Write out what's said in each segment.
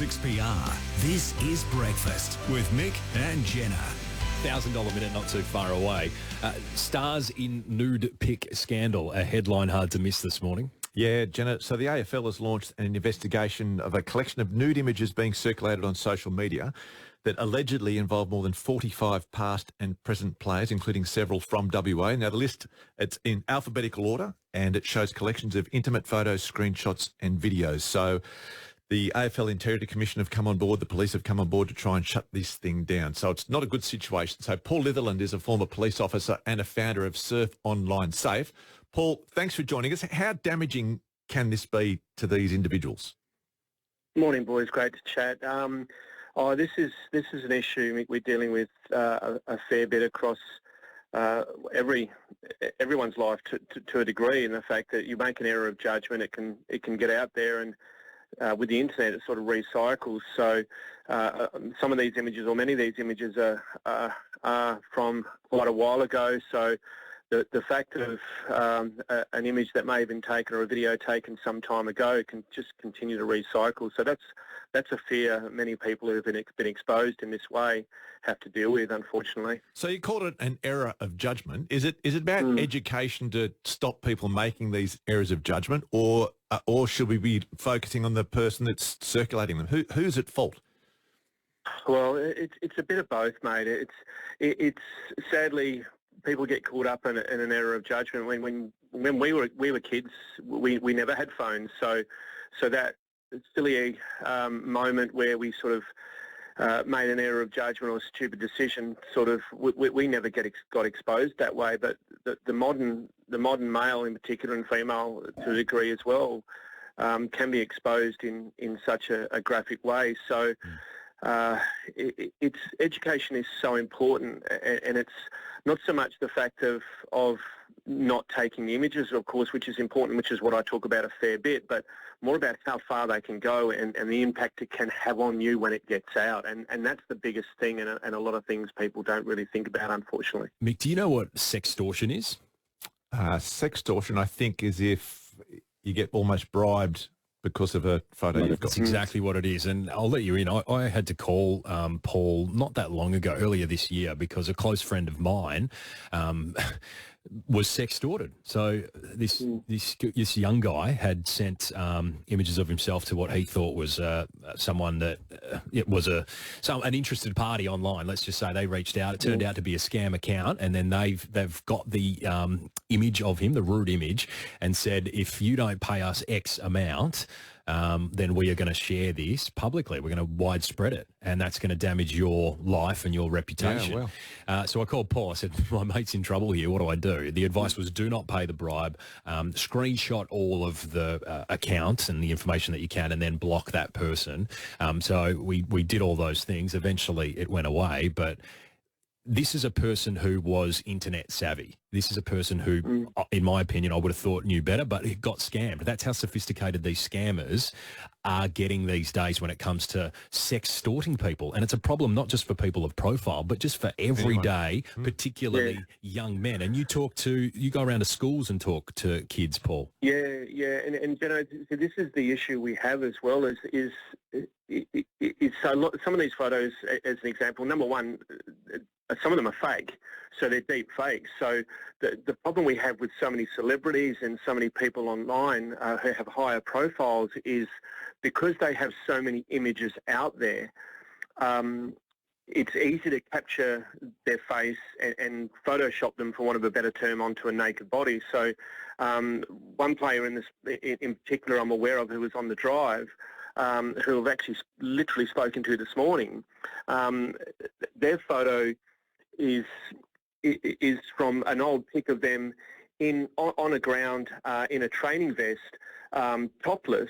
6PR. This is Breakfast with Mick and Gena. $1,000 minute not too far away. Stars in nude pic scandal, a headline hard to miss this morning. Yeah, Gena. So the AFL has launched an investigation of a collection of nude images being circulated on social media that allegedly involve more than 45 past and present players, including several from WA. Now, the list, it's in alphabetical order, and it shows collections of intimate photos, screenshots and videos. So the AFL Integrity Commission have come on board, the police have come on board to try and shut this thing down. So it's not a good situation. So Paul Litherland is a former police officer and a founder of Surf Online Safe. Paul, thanks for joining us. How damaging can this be to these individuals? Morning, boys. Great to chat. This is an issue, Mick, we're dealing with a fair bit across everyone's life to a degree, in the fact that you make an error of judgment, it can get out there, and with the internet it sort of recycles. So some of these images, or many of these images, are from quite a while ago. So the fact of an image that may have been taken, or a video taken some time ago, can just continue to recycle. So that's a fear many people who have been exposed in this way have to deal with, unfortunately. So you called it an error of judgment. Is it about education to stop people making these errors of judgment, or should we be focusing on the person that's circulating them? Who's at fault? Well, it's a bit of both, mate. It's sadly, people get caught up in an error of judgment. When we were kids, we never had phones, so that silly moment where we sort of made an error of judgment or a stupid decision, sort of we never got exposed that way. But the modern male in particular, and female to a degree as well, can be exposed in such a graphic way. So education is so important, and it's not so much the fact of not taking the images, of course, which is important, which is what I talk about a fair bit, but more about how far they can go and the impact it can have on you when it gets out. And that's the biggest thing, and a lot of things people don't really think about, unfortunately. Mick, do you know what sextortion is? Sextortion, I think, is if you get almost bribed because of a photo you've got. That's exactly what it is. And I'll let you in. I had to call Paul not that long ago, earlier this year, because a close friend of mine was sextorted. So this young guy had sent images of himself to what he thought was someone that it was an interested party online. Let's just say they reached out. It turned out to be a scam account, and then they've got the image of him, the rude image, and said, if you don't pay us X amount, then we are going to share this publicly. We're going to widespread it, and that's going to damage your life and your reputation. Yeah, well. So I called Paul. I said, my mate's in trouble here. What do I do? The advice was, do not pay the bribe. Screenshot all of the accounts and the information that you can, and then block that person. So we did all those things. Eventually it went away, but this is a person who was internet savvy. This is a person who, in my opinion, I would have thought knew better, but it got scammed. That's how sophisticated these scammers are getting these days when it comes to sextorting people. And it's a problem not just for people of profile, but just for everyday, particularly young men. And you go around to schools and talk to kids, Paul. Yeah. And you know, this is the issue we have as well, is so some of these photos, as an example, number one, some of them are fake, so they're deep fakes. So the problem we have with so many celebrities and so many people online who have higher profiles is because they have so many images out there, it's easy to capture their face and Photoshop them, for want of a better term, onto a naked body. So one player in particular I'm aware of, who was on the drive, who I've actually literally spoken to this morning, their photo is from an old pic of them on a ground in a training vest, topless,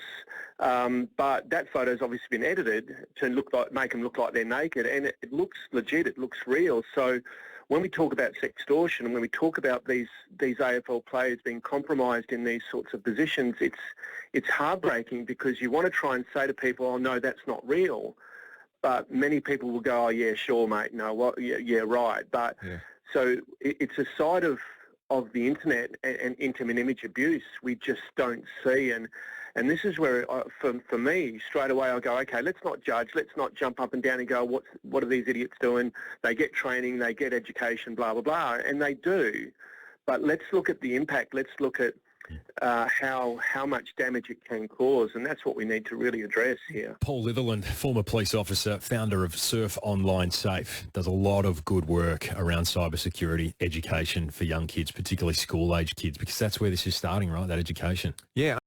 but that photo's obviously been edited to make them look like they're naked, and it looks legit, it looks real. So when we talk about sextortion, and when we talk about these AFL players being compromised in these sorts of positions, it's heartbreaking, because you want to try and say to people, oh no, that's not real. But many people will go, oh yeah, sure, mate, no, well, yeah, right. But so it's a side of the internet and intimate image abuse we just don't see, and And this is where, for me, straight away I go, okay, let's not judge, let's not jump up and down and go, what are these idiots doing? They get training, they get education, blah, blah, blah, and they do. But let's look at the impact. Let's look at how much damage it can cause, and that's what we need to really address here. Paul Litherland, former police officer, founder of Surf Online Safe, does a lot of good work around cybersecurity education for young kids, particularly school-age kids, because that's where this is starting, right, that education. Yeah.